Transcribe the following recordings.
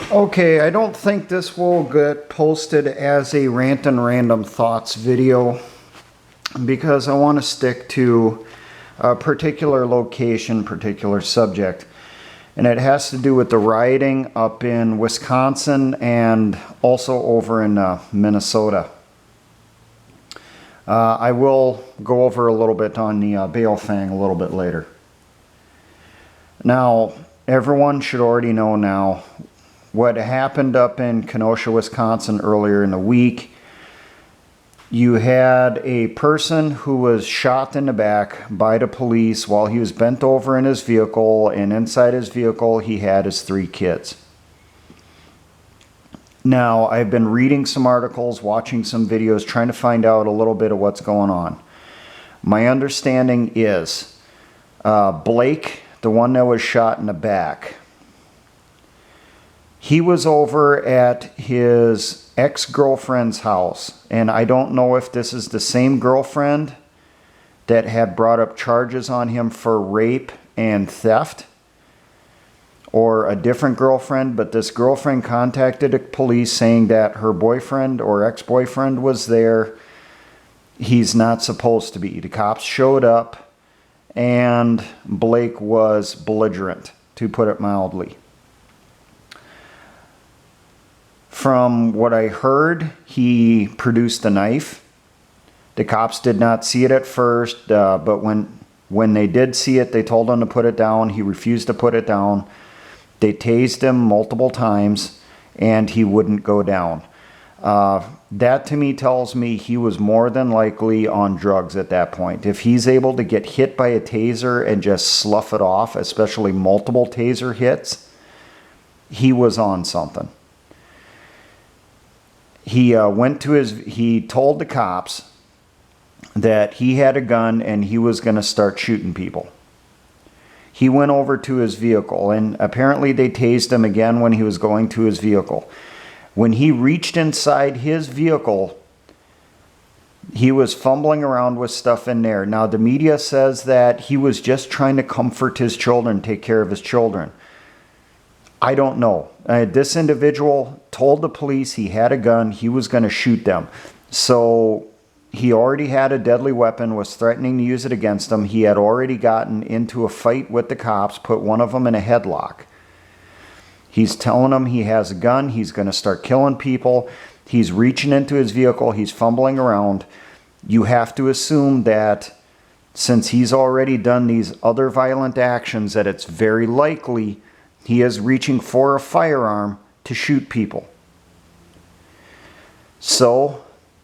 Okay, I don't think this will get posted as a rant and random thoughts video because I want to stick to a particular location, particular subject. And it has to do with the rioting up in Wisconsin and also over in Minnesota. I will go over a little bit on the bail thing a little bit later. Now, everyone should already know now what happened up in Kenosha, Wisconsin earlier in the week. You had a person who was shot in the back by the police while he was bent over in his vehicle, and inside his vehicle he had his 3 kids. Now, I've been reading some articles, watching some videos, trying to find out a little bit of what's going on. My understanding is Blake, the one that was shot in the back, he was over at his ex-girlfriend's house, and I don't know if this is the same girlfriend that had brought up charges on him for rape and theft, or a different girlfriend, but this girlfriend contacted the police saying that her boyfriend or ex-boyfriend was there. He's not supposed to be. The cops showed up, and Blake was belligerent, to put it mildly. From what I heard, he produced a knife. The cops did not see it at first, but when they did see it, they told him to put it down. He refused to put it down. They tased him multiple times, and he wouldn't go down. That to me tells me he was more than likely on drugs at that point. If he's able to get hit by a taser and just slough it off, especially multiple taser hits, he was on something. He he told the cops that he had a gun and he was going to start shooting people. He went over to his vehicle, and apparently they tased him again when he was going to his vehicle. When he reached inside his vehicle, he was fumbling around with stuff in there. Now, the media says that he was just trying to comfort his children, take care of his children. I don't know. This individual told the police he had a gun, he was going to shoot them. So he already had a deadly weapon, was threatening to use it against them. He had already gotten into a fight with the cops, put one of them in a headlock. He's telling them he has a gun, he's going to start killing people. He's reaching into his vehicle, he's fumbling around. You have to assume that since he's already done these other violent actions, that it's very likely he is reaching for a firearm to shoot people. So,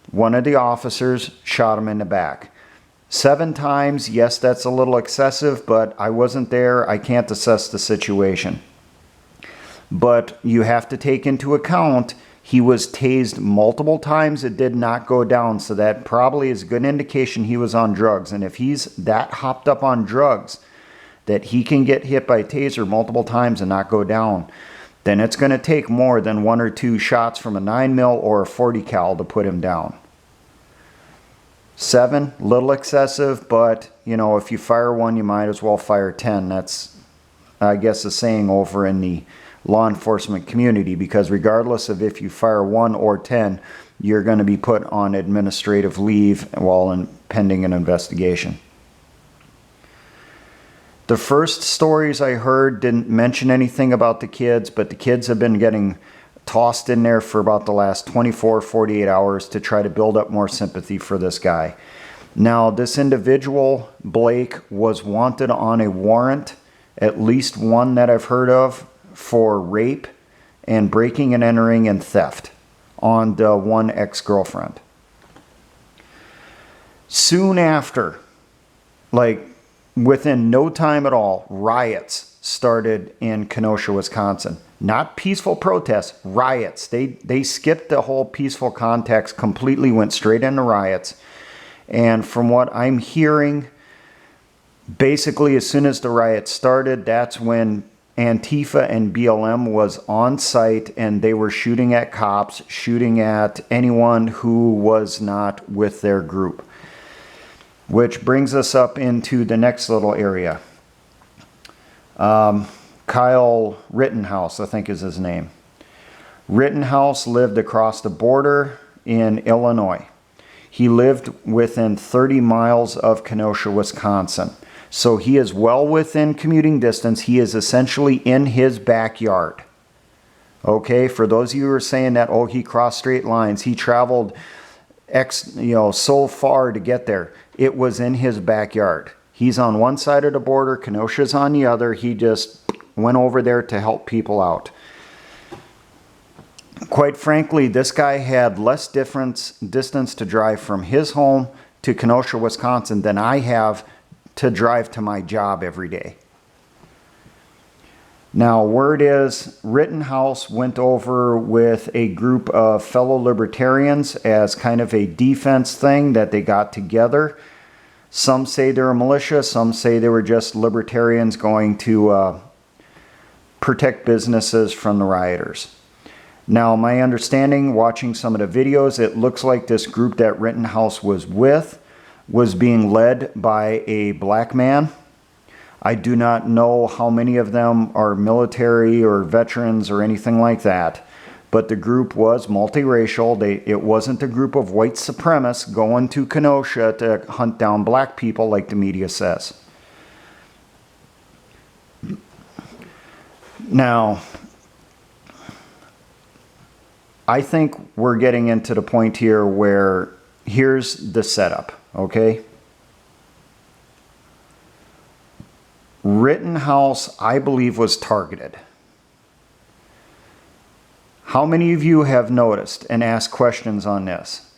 one of the officers shot him in the back. 7 times, yes, that's a little excessive, but I wasn't there. I can't assess the situation. But you have to take into account he was tased multiple times. It did not go down, so that probably is a good indication he was on drugs. And if he's that hopped up on drugs that he can get hit by a taser multiple times and not go down, then it's going to take more than 1 or 2 shots from a 9mm or a 40 cal to put him down. 7, little excessive, but you know, if you fire 1, you might as well fire 10. That's, I guess, a saying over in the law enforcement community, because regardless of if you fire 1 or 10, you're going to be put on administrative leave while pending an investigation. The first stories I heard didn't mention anything about the kids, but the kids have been getting tossed in there for about the last 24, 48 hours to try to build up more sympathy for this guy. Now, this individual, Blake, was wanted on a warrant, at least one that I've heard of, for rape and breaking and entering and theft on the one ex-girlfriend. Soon after, like within no time at all, riots started in Kenosha, Wisconsin. Not peaceful protests, riots. They skipped the whole peaceful context completely, went straight into riots. And from what I'm hearing, basically as soon as the riots started, that's when Antifa and BLM was on site, and they were shooting at cops, shooting at anyone who was not with their group. Which brings us up into the next little area. Kyle Rittenhouse, I think is his name. Rittenhouse lived across the border in Illinois. He lived within 30 miles of Kenosha, Wisconsin. So he is well within commuting distance. He is essentially in his backyard. Okay, for those of you who are saying that, oh, he crossed straight lines, he traveled so far to get there. It was in his backyard. He's on one side of the border, Kenosha's on the other. He just went over there to help people out. Quite frankly, this guy had less distance to drive from his home to Kenosha, Wisconsin than I have to drive to my job every day. Now, word is Rittenhouse went over with a group of fellow libertarians as kind of a defense thing that they got together. Some say they're a militia, some say they were just libertarians going to protect businesses from the rioters. Now, my understanding, watching some of the videos, it looks like this group that Rittenhouse was with was being led by a black man. I do not know how many of them are military or veterans or anything like that, but the group was multiracial. It wasn't a group of white supremacists going to Kenosha to hunt down black people like the media says. Now, I think we're getting into the point here where here's the setup, okay? Rittenhouse, I believe, was targeted. How many of you have noticed and asked questions on this?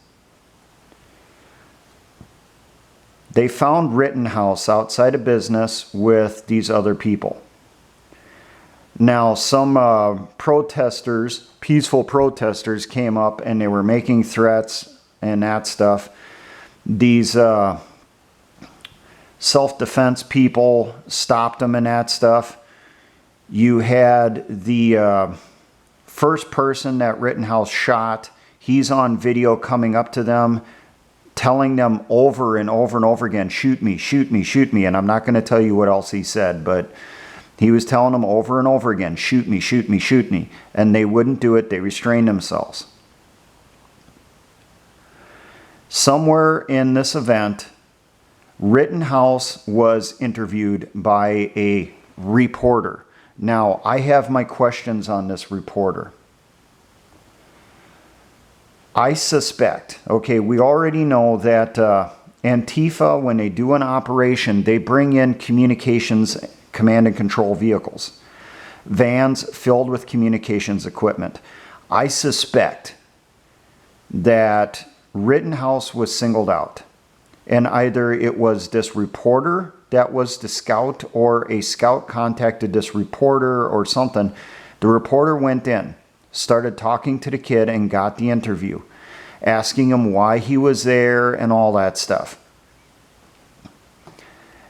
They found Rittenhouse outside of business with these other people. Now, some protesters, peaceful protesters, came up and they were making threats and that stuff. These self-defense people stopped them and that stuff. You had the first person that Rittenhouse shot. He's on video coming up to them, telling them over and over and over again, shoot me, shoot me, shoot me. And I'm not going to tell you what else he said, but he was telling them over and over again, shoot me, shoot me, shoot me. And they wouldn't do it. They restrained themselves. Somewhere in this event, Rittenhouse was interviewed by a reporter. Now, I have my questions on this reporter. I suspect, okay, we already know that Antifa, when they do an operation, they bring in communications command and control vehicles, vans filled with communications equipment. I suspect that Rittenhouse was singled out, and either it was this reporter that was the scout, or a scout contacted this reporter or something. The reporter went in, started talking to the kid, and got the interview, asking him why he was there and all that stuff.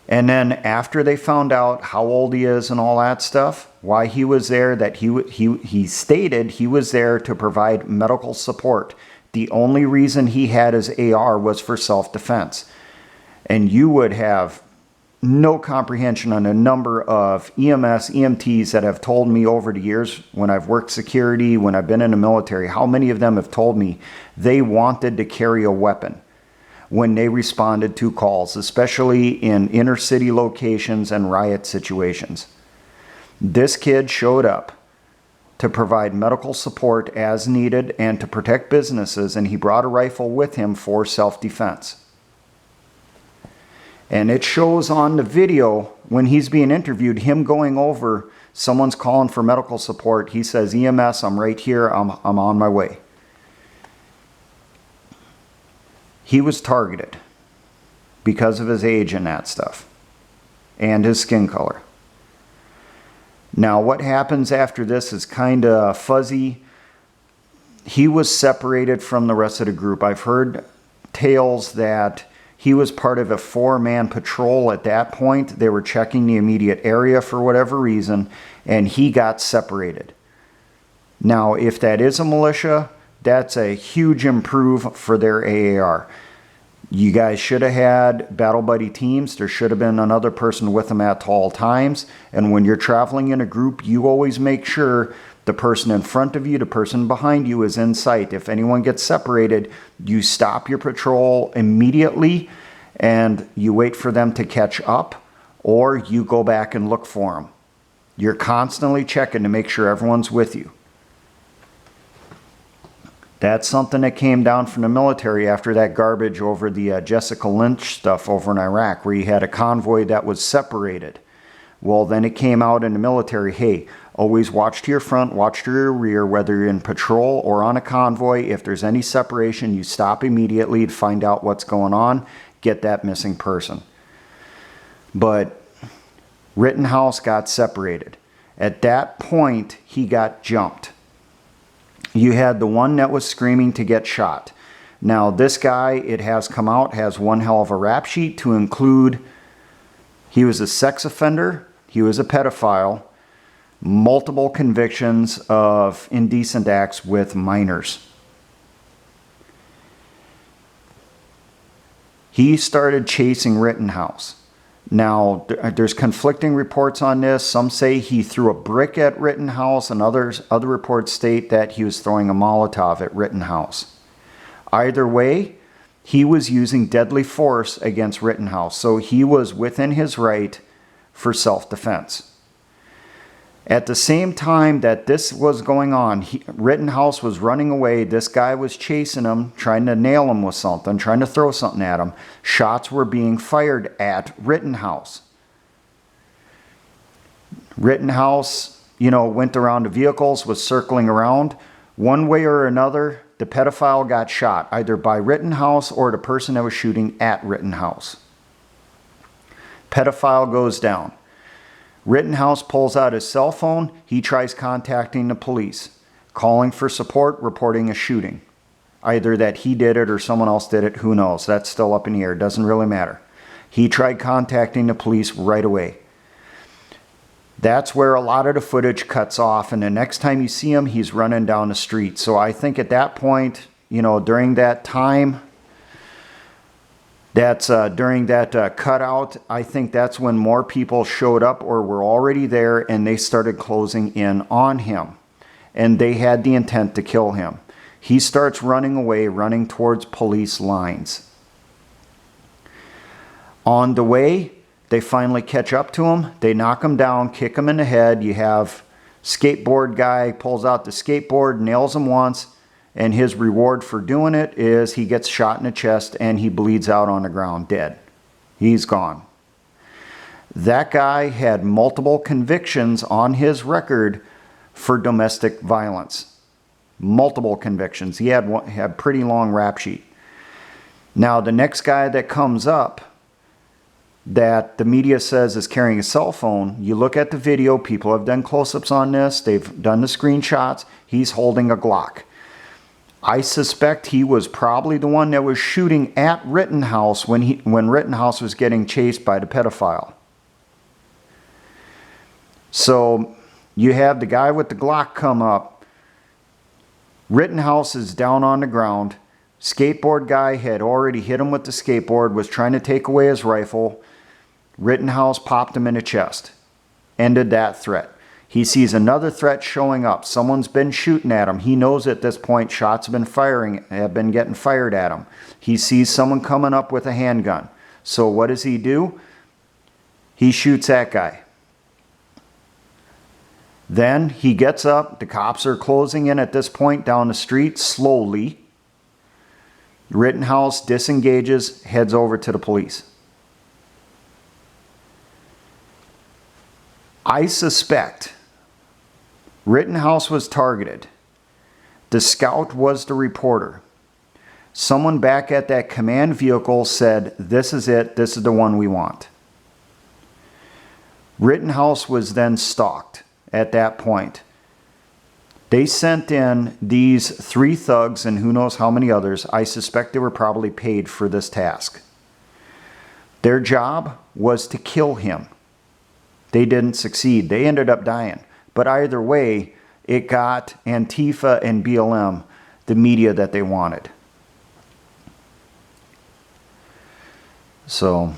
And then after they found out how old he is and all that stuff, why he was there, that he stated he was there to provide medical support. The only reason he had his AR was for self-defense. And you would have no comprehension on a number of EMS, EMTs that have told me over the years when I've worked security, when I've been in the military, how many of them have told me they wanted to carry a weapon when they responded to calls, especially in inner city locations and riot situations. This kid showed up to provide medical support as needed and to protect businesses, and he brought a rifle with him for self-defense. And it shows on the video when he's being interviewed, him going over, someone's calling for medical support. He says, EMS, I'm right here, I'm on my way. He was targeted because of his age and that stuff, and his skin color. Now, what happens after this is kind of fuzzy. He was separated from the rest of the group. I've heard tales that he was part of a 4-man patrol at that point. They were checking the immediate area for whatever reason, and he got separated. Now, if that is a militia, that's a huge improve for their AAR. You guys should have had battle buddy teams. There should have been another person with them at all times. And when you're traveling in a group, you always make sure The person in front of you, the person behind you is in sight. If anyone gets separated, you stop your patrol immediately and you wait for them to catch up, or you go back and look for them. You're constantly checking to make sure everyone's with you. That's something that came down from the military after that garbage over the Jessica Lynch stuff over in Iraq, where you had a convoy that was separated. Well, then it came out in the military, hey, always watch to your front, watch to your rear, whether you're in patrol or on a convoy. If there's any separation, you stop immediately to find out what's going on, get that missing person. But Rittenhouse got separated. At that point, he got jumped. You had the one that was screaming to get shot. Now, this guy, it has come out, has one hell of a rap sheet, to include he was a sex offender, he was a pedophile, multiple convictions of indecent acts with minors. He started chasing Rittenhouse. Now, there's conflicting reports on this. Some say he threw a brick at Rittenhouse, and other reports state that he was throwing a Molotov at Rittenhouse. Either way, he was using deadly force against Rittenhouse, so he was within his right for self-defense. At the same time that this was going on, Rittenhouse was running away. This guy was chasing him, trying to nail him with something, trying to throw something at him. Shots were being fired at Rittenhouse. Rittenhouse, went around the vehicles, was circling around. One way or another, the pedophile got shot, either by Rittenhouse or the person that was shooting at Rittenhouse. Pedophile goes down. Rittenhouse pulls out his cell phone. He tries contacting the police, calling for support, reporting a shooting. Either that he did it or someone else did it, who knows? That's still up in the air. It doesn't really matter. He tried contacting the police right away. That's where a lot of the footage cuts off, and the next time you see him, he's running down the street. So I think at that point, during that time, during that cutout, I think that's when more people showed up or were already there, and they started closing in on him. And they had the intent to kill him. He starts running away, running towards police lines. On the way, they finally catch up to him. They knock him down, kick him in the head. You have skateboard guy pulls out the skateboard, nails him once. And his reward for doing it is he gets shot in the chest and he bleeds out on the ground, dead. He's gone. That guy had multiple convictions on his record for domestic violence. Multiple convictions. He had a pretty long rap sheet. Now, the next guy that comes up that the media says is carrying a cell phone, you look at the video, people have done close-ups on this, they've done the screenshots, he's holding a Glock. I suspect he was probably the one that was shooting at Rittenhouse when Rittenhouse was getting chased by the pedophile. So you have the guy with the Glock come up. Rittenhouse is down on the ground. Skateboard guy had already hit him with the skateboard, was trying to take away his rifle. Rittenhouse popped him in the chest. Ended that threat. He sees another threat showing up. Someone's been shooting at him. He knows at this point shots have been getting fired at him. He sees someone coming up with a handgun. So what does he do? He shoots that guy. Then he gets up. The cops are closing in at this point down the street slowly. Rittenhouse disengages, heads over to the police. I suspect Rittenhouse was targeted. The scout was the reporter. Someone back at that command vehicle said, "This is it. This is the one we want." Rittenhouse was then stalked at that point. They sent in these 3 thugs and who knows how many others. I suspect they were probably paid for this task. Their job was to kill him. They didn't succeed. They ended up dying. But either way, it got Antifa and BLM the media that they wanted. So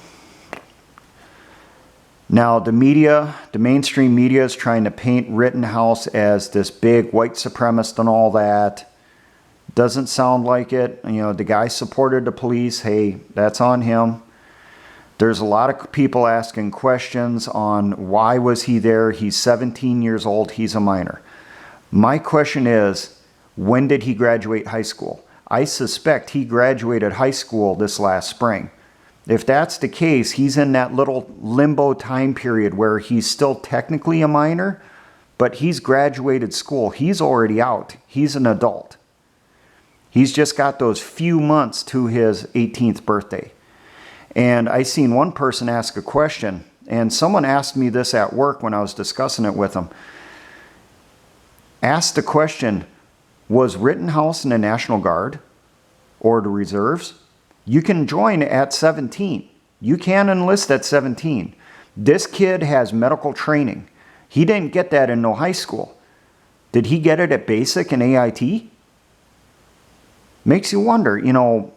Now, the media, the mainstream media is trying to paint Rittenhouse as this big white supremacist and all that. Doesn't sound like it. You know, the guy supported the police. Hey, that's on him. There's a lot of people asking questions on why was he there. He's 17 years old. He's a minor. My question is, when did he graduate high school? I suspect he graduated high school this last spring. If that's the case, he's in that little limbo time period where he's still technically a minor, but he's graduated school. He's already out. He's an adult. He's just got those few months to his 18th birthday. And I seen one person ask a question, and someone asked me this at work when I was discussing it with them. Asked the question, was Rittenhouse in the National Guard or the reserves? You can join at 17. You can enlist at 17. This kid has medical training. He didn't get that in no high school. Did he get it at basic and AIT? Makes you wonder, you know,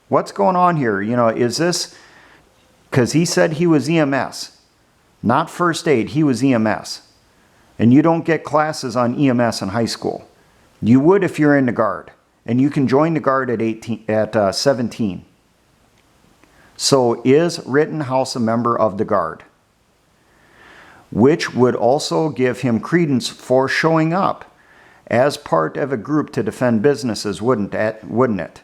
what's going on here? You know, is this, because he said he was EMS, not first aid, he was EMS. And you don't get classes on EMS in high school. You would if you're in the Guard. And you can join the Guard at 17. So is Rittenhouse a member of the Guard? Which would also give him credence for showing up as part of a group to defend businesses, wouldn't it?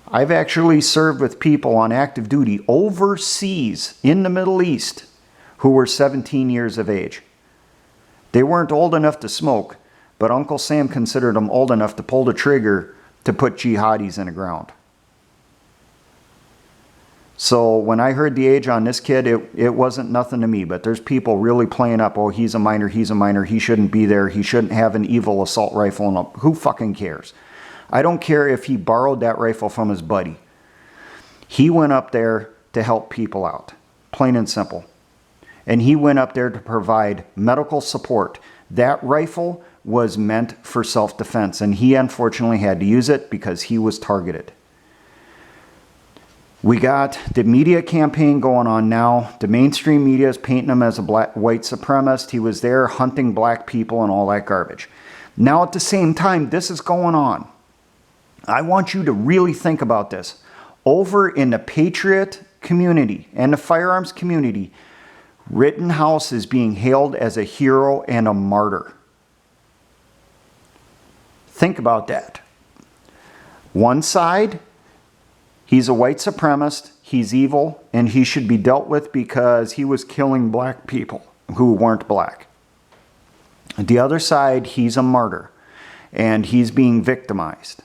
I've actually served with people on active duty overseas in the Middle East who were 17 years of age. They weren't old enough to smoke, but Uncle Sam considered them old enough to pull the trigger to put jihadis in the ground. So when I heard the age on this kid, it wasn't nothing to me, but there's people really playing up, oh, he's a minor, he shouldn't be there, he shouldn't have an evil assault rifle, and who fucking cares? I don't care if he borrowed that rifle from his buddy. He went up there to help people out, plain and simple. And he went up there to provide medical support. That rifle was meant for self-defense, and he unfortunately had to use it because he was targeted. We got the media campaign going on now. The mainstream media is painting him as a white supremacist. He was there hunting black people and all that garbage. Now at the same time, this is going on. I want you to really think about this. Over in the Patriot community and the firearms community, Rittenhouse is being hailed as a hero and a martyr. Think about that. One side, he's a white supremacist, he's evil, and he should be dealt with because he was killing black people who weren't black. The other side, he's a martyr, and he's being victimized.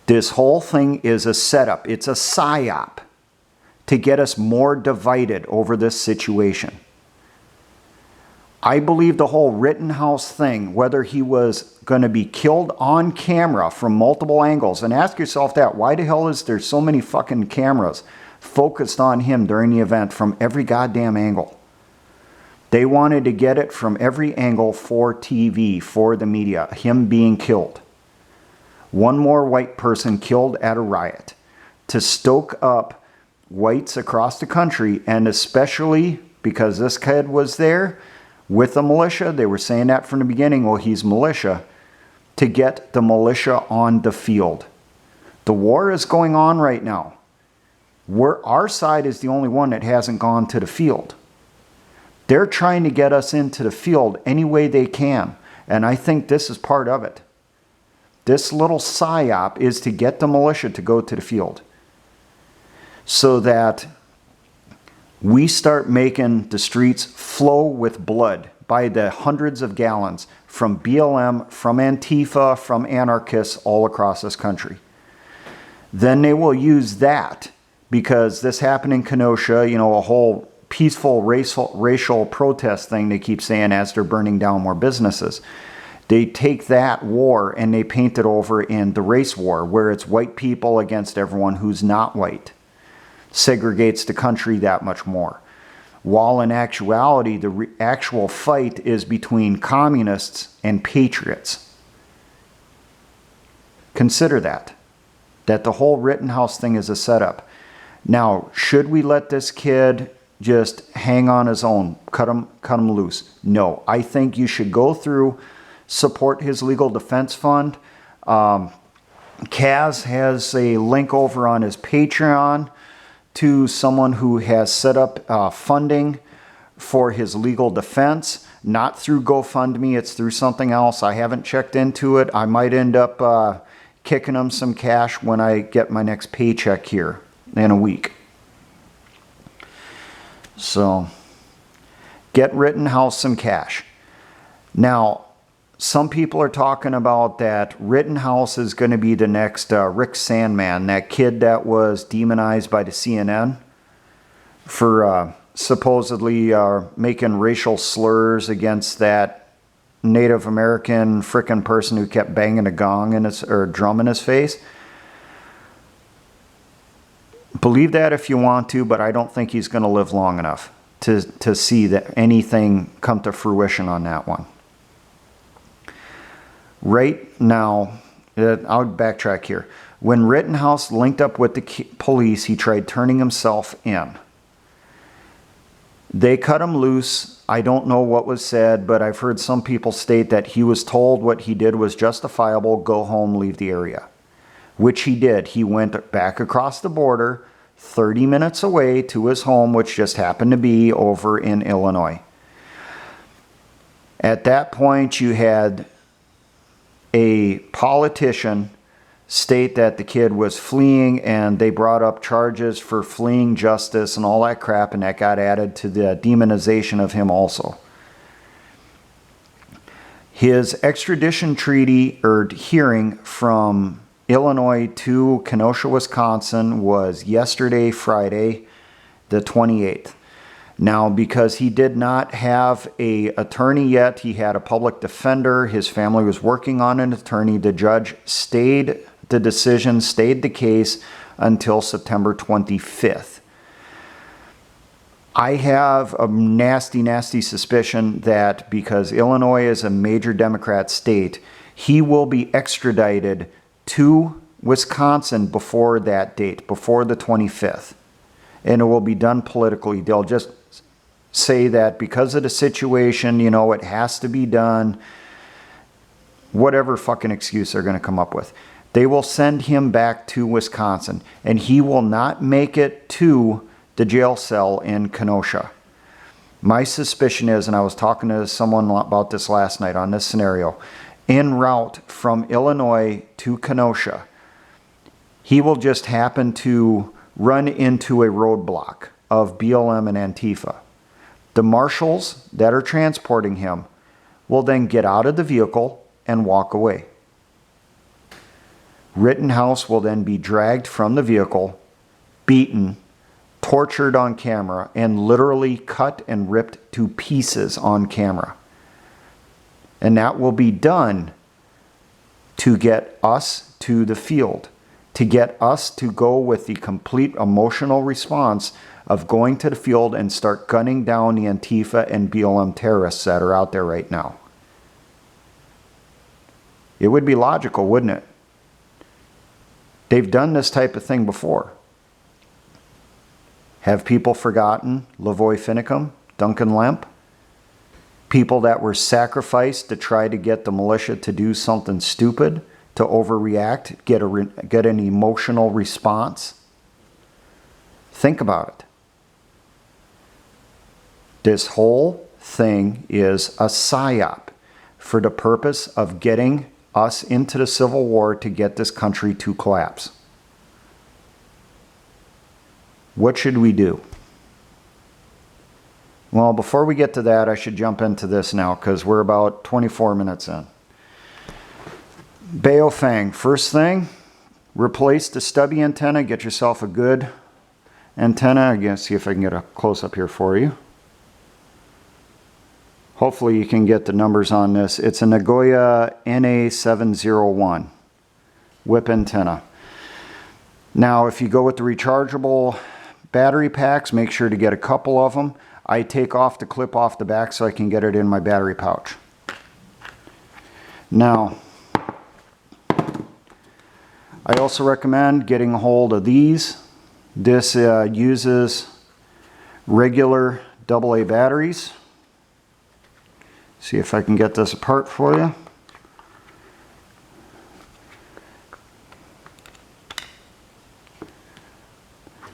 This whole thing is a setup. It's a PSY-OP to get us more divided over this situation. I believe the whole Rittenhouse thing, whether he was going to be killed on camera from multiple angles, and ask yourself that, why the hell is there so many fucking cameras focused on him during the event from every goddamn angle? They wanted to get it from every angle for TV, for the media, him being killed. One more white person killed at a riot to stoke up whites across the country, and especially because this kid was there with the militia. They were saying that from the beginning, well, he's militia, to get the militia on the field. The war is going on right now. Our side is the only one that hasn't gone to the field. They're trying to get us into the field any way they can, and I think this is part of it. This little PSY-OP is to get the militia to go to the field so that we start making the streets flow with blood by the hundreds of gallons from BLM, from Antifa, from anarchists all across this country. Then they will use that, because this happened in Kenosha, you know, a whole peaceful racial protest thing they keep saying as they're burning down more businesses. They take that war and they paint it over in the race war, where it's white people against everyone who's not white. Segregates the country that much more. While in actuality, the actual fight is between communists and patriots. Consider that. that the whole Rittenhouse thing is a setup. Now, should we let this kid just hang on his own, cut him loose? No, I think you should go through, support his legal defense fund. Kaz has a link over on his Patreon to someone who has set up funding for his legal defense, not through GoFundMe, it's through something else. I haven't checked into it. I might end up kicking him some cash when I get my next paycheck here in a week. So, get Rittenhouse some cash. Now, some people are talking about that Rittenhouse is going to be the next Rick Sandman, that kid that was demonized by the CNN for supposedly making racial slurs against that Native American frickin' person who kept banging a gong in his, or a drum in his face. Believe that if you want to, but I don't think he's going to live long enough to see that anything come to fruition on that one. Right now, I'll backtrack here. When Rittenhouse linked up with the police, he tried turning himself in. They cut him loose. I don't know what was said, but I've heard some people state that he was told what he did was justifiable, go home, leave the area. Which he did. He went back across the border, 30 minutes away to his home, which just happened to be over in Illinois. At that point, you had a politician state that the kid was fleeing, and they brought up charges for fleeing justice and all that crap, and that got added to the demonization of him also. His extradition treaty or hearing from Illinois to Kenosha, Wisconsin was yesterday, Friday, the 28th. Now, because he did not have an attorney yet, he had a public defender. His family was working on an attorney. The judge stayed the decision, stayed the case until September 25th. I have a nasty, nasty suspicion that because Illinois is a major Democrat state, he will be extradited to Wisconsin before that date, before the 25th. And it will be done politically. They'll just say that because of the situation, you know, it has to be done. Whatever fucking excuse they're going to come up with. They will send him back to Wisconsin, and he will not make it to the jail cell in Kenosha. My suspicion is, and I was talking to someone about this last night on this scenario, en route from Illinois to Kenosha, he will just happen to run into a roadblock of BLM and Antifa. The marshals that are transporting him will then get out of the vehicle and walk away. Rittenhouse will then be dragged from the vehicle, beaten, tortured on camera, and literally cut and ripped to pieces on camera. And that will be done to get us to the field, to get us to go with the complete emotional response of going to the field and start gunning down the Antifa and BLM terrorists that are out there right now. It would be logical, wouldn't it? They've done this type of thing before. Have people forgotten Lavoy Finicum, Duncan Lemp? People that were sacrificed to try to get the militia to do something stupid, to overreact, get an emotional response? Think about it. This whole thing is a PSY-OP for the purpose of getting us into the Civil War to get this country to collapse. What should we do? Well, before we get to that, I should jump into this now because we're about 24 minutes in. Baofeng, first thing, replace the stubby antenna. Get yourself a good antenna. I'm going to see if I can get a close-up here for you. Hopefully you can get the numbers on this. It's a Nagoya NA701 whip antenna. Now, if you go with the rechargeable battery packs, make sure to get a couple of them. I take off the clip off the back so I can get it in my battery pouch. I also recommend getting a hold of these. This uses regular AA batteries. See if I can get this apart for you.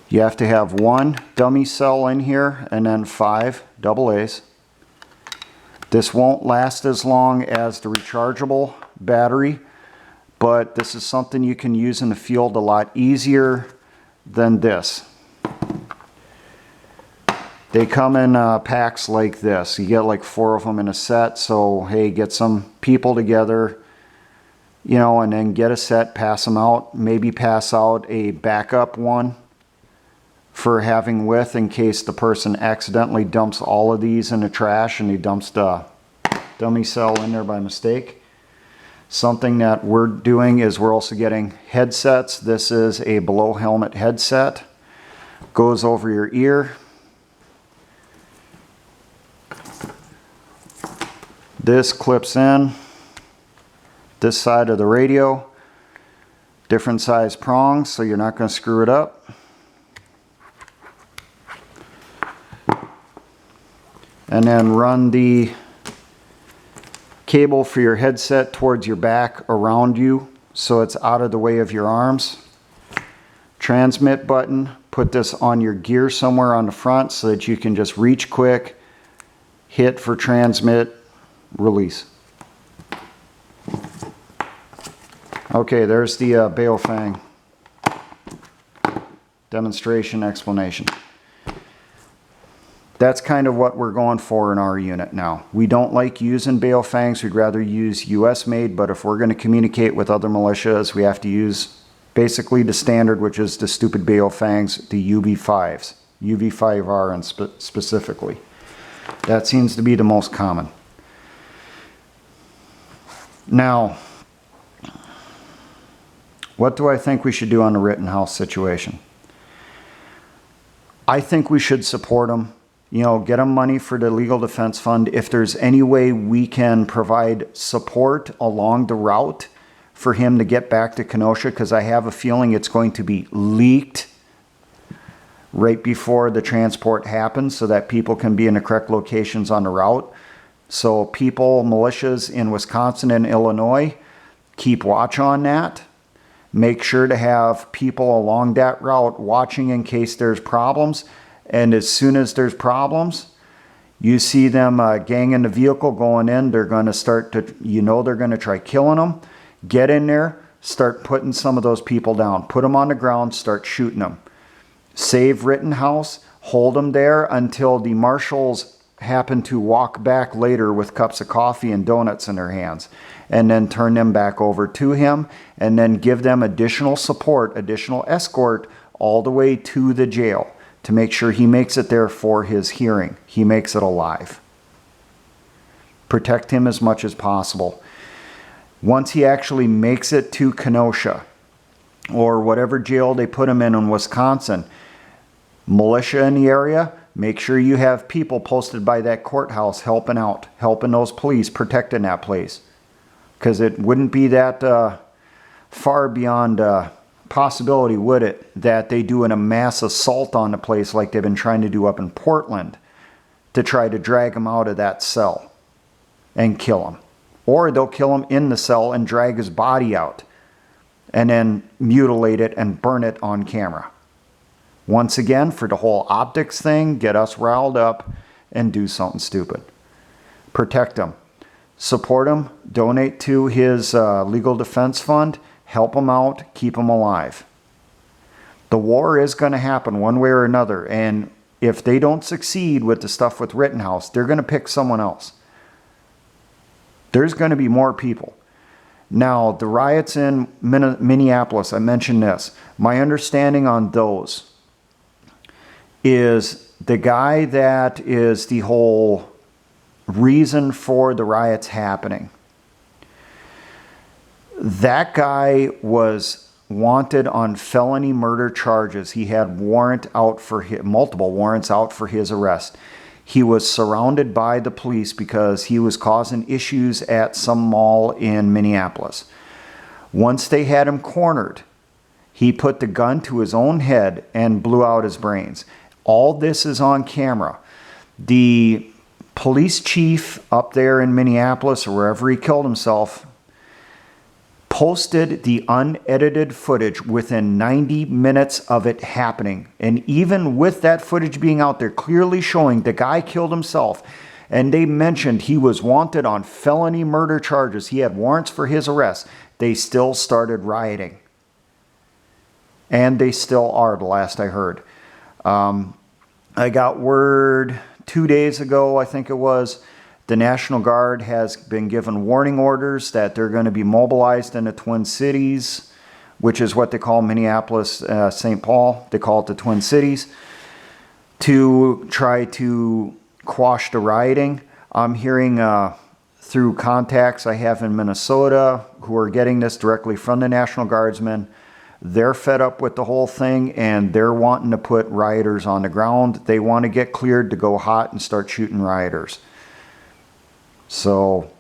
You have to have one dummy cell in here and then 5 AA's. This won't last as long as the rechargeable battery, but this is something you can use in the field a lot easier than this. They come in packs like this. You get like 4 of them in a set, so hey, get some people together, you know, and then get a set, pass them out. Maybe pass out a backup one for having with in case the person accidentally dumps all of these in the trash and he dumps the dummy cell in there by mistake. Something that we're doing is we're also getting headsets. This is a below helmet headset. Goes over your ear. This clips in this side of the radio. Different size prongs so you're not going to screw it up. And then run the cable for your headset towards your back around you so it's out of the way of your arms. Transmit button, put this on your gear somewhere on the front so that you can just reach quick, hit for transmit, release. Okay, there's the Baofeng demonstration explanation. That's kind of what we're going for in our unit now. We don't like using Baofengs. We'd rather use US made, but if we're going to communicate with other militias, we have to use basically the standard, which is the stupid Baofengs, the UV5s, UV5R and specifically. That seems to be the most common. Now, what do I think we should do on the Rittenhouse situation? I think we should support them. You know, get them money for the legal defense fund. If there's any way we can provide support along the route for him to get back to Kenosha, because I have a feeling it's going to be leaked right before the transport happens so that people can be in the correct locations on the route. So people, militias in Wisconsin and Illinois, keep watch on that. Make sure to have people along that route watching in case there's problems. And as soon as there's problems, you see them ganging the vehicle going in, they're going to start to, you know, they're going to try killing them. Get in there, start putting some of those people down. Put them on the ground, start shooting them. Save Rittenhouse, hold them there until the marshals happen to walk back later with cups of coffee and donuts in their hands. And then turn them back over to him and then give them additional support, additional escort all the way to the jail, to make sure he makes it there for his hearing. He makes it alive. Protect him as much as possible. Once he actually makes it to Kenosha, or whatever jail they put him in Wisconsin, militia in the area, make sure you have people posted by that courthouse helping out, helping those police, protecting that place. Because it wouldn't be that far beyond possibility, would it, that they do a mass assault on the place like they've been trying to do up in Portland to try to drag him out of that cell and kill him. Or they'll kill him in the cell and drag his body out and then mutilate it and burn it on camera. Once again, for the whole optics thing, get us riled up and do something stupid. Protect him. Support him. Donate to his legal defense fund. Help him out, keep him alive. The war is going to happen one way or another, and if they don't succeed with the stuff with Rittenhouse, they're going to pick someone else. There's going to be more people. Now, the riots in Minneapolis, I mentioned this. My understanding on those is the guy that is the whole reason for the riots happening. That guy was wanted on felony murder charges. He had multiple warrants out for his arrest. He was surrounded by the police because he was causing issues at some mall in Minneapolis. Once they had him cornered, He put the gun to his own head and blew out his brains. All this is on camera. The police chief up there in Minneapolis, or wherever he killed himself, posted the unedited footage within 90 minutes of it happening. And even with that footage being out there clearly showing the guy killed himself, and they mentioned he was wanted on felony murder charges, he had warrants for his arrest, they still started rioting. And they still are, the last I heard. I got word 2 days ago, I think it was, the National Guard has been given warning orders that they're going to be mobilized in the Twin Cities, which is what they call Minneapolis, St. Paul. They call it the Twin Cities, to try to quash the rioting. I'm hearing through contacts I have in Minnesota who are getting this directly from the National Guardsmen. They're fed up with the whole thing, and they're wanting to put rioters on the ground. They want to get cleared to go hot and start shooting rioters. So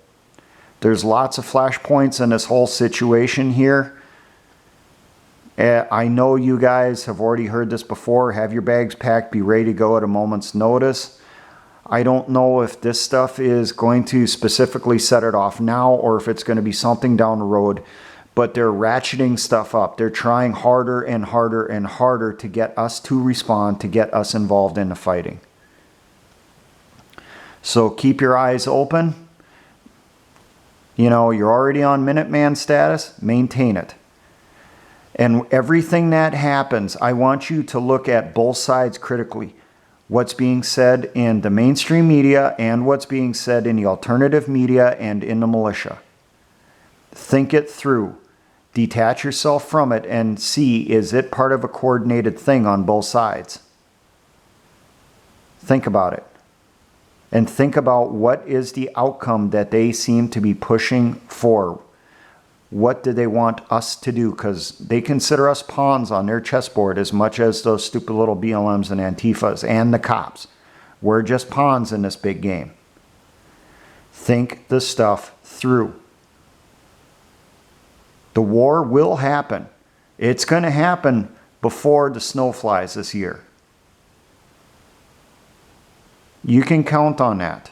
there's lots of flashpoints in this whole situation here. I know you guys have already heard this before. Have your bags packed, be ready to go at a moment's notice. I don't know if this stuff is going to specifically set it off now or if it's going to be something down the road, but they're ratcheting stuff up. They're trying harder and harder and harder to get us to respond, to get us involved in the fighting. So keep your eyes open. You know, you're already on Minuteman status, maintain it. And everything that happens, I want you to look at both sides critically. What's being said in the mainstream media and what's being said in the alternative media and in the militia. Think it through. Detach yourself from it and see, is it part of a coordinated thing on both sides? Think about it. And think about what is the outcome that they seem to be pushing for. What do they want us to do? Because they consider us pawns on their chessboard as much as those stupid little BLMs and Antifas and the cops. We're just pawns in this big game. Think the stuff through. The war will happen. It's going to happen before the snow flies this year. You can count on that.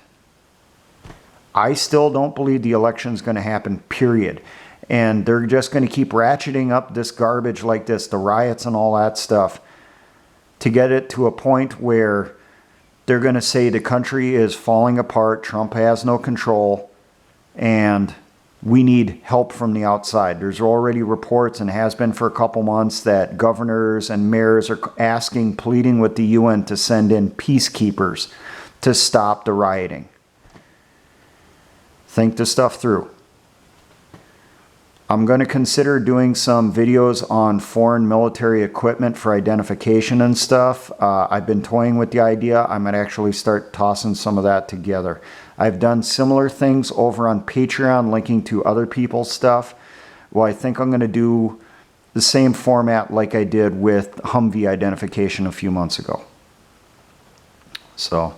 I still don't believe the election's going to happen, period. And they're just going to keep ratcheting up this garbage like this, the riots and all that stuff, to get it to a point where they're going to say the country is falling apart, Trump has no control, and we need help from the outside. There's already reports, and has been for a couple months, that governors and mayors are asking, pleading with the UN to send in peacekeepers to stop the rioting. Think this stuff through. I'm going to consider doing some videos on foreign military equipment for identification and stuff. I've been toying with the idea. I might actually start tossing some of that together. I've done similar things over on Patreon, linking to other people's stuff. Well, I think I'm going to do the same format like I did with Humvee identification a few months ago. So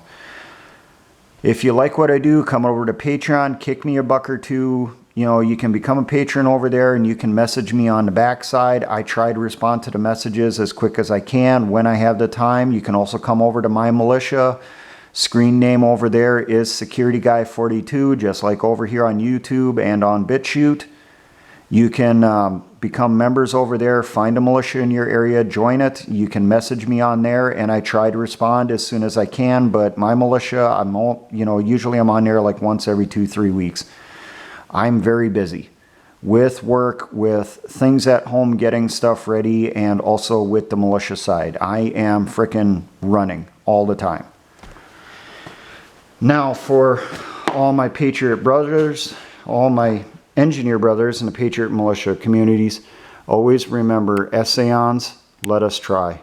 if you like what I do, come over to Patreon, kick me a buck or two. You know, you can become a patron over there and you can message me on the backside. I try to respond to the messages as quick as I can when I have the time. You can also come over to my militia. Screen name over there is Security Guy 42, just like over here on YouTube and on BitChute. You can become members over there, find a militia in your area, join it. You can message me on there, and I try to respond as soon as I can. But my militia, usually I'm on there like once every 2-3 weeks. I'm very busy with work, with things at home, getting stuff ready, and also with the militia side. I am frickin' running all the time. Now, for all my Patriot brothers, all my engineer brothers in the Patriot militia communities, always remember, Essayons, let us try.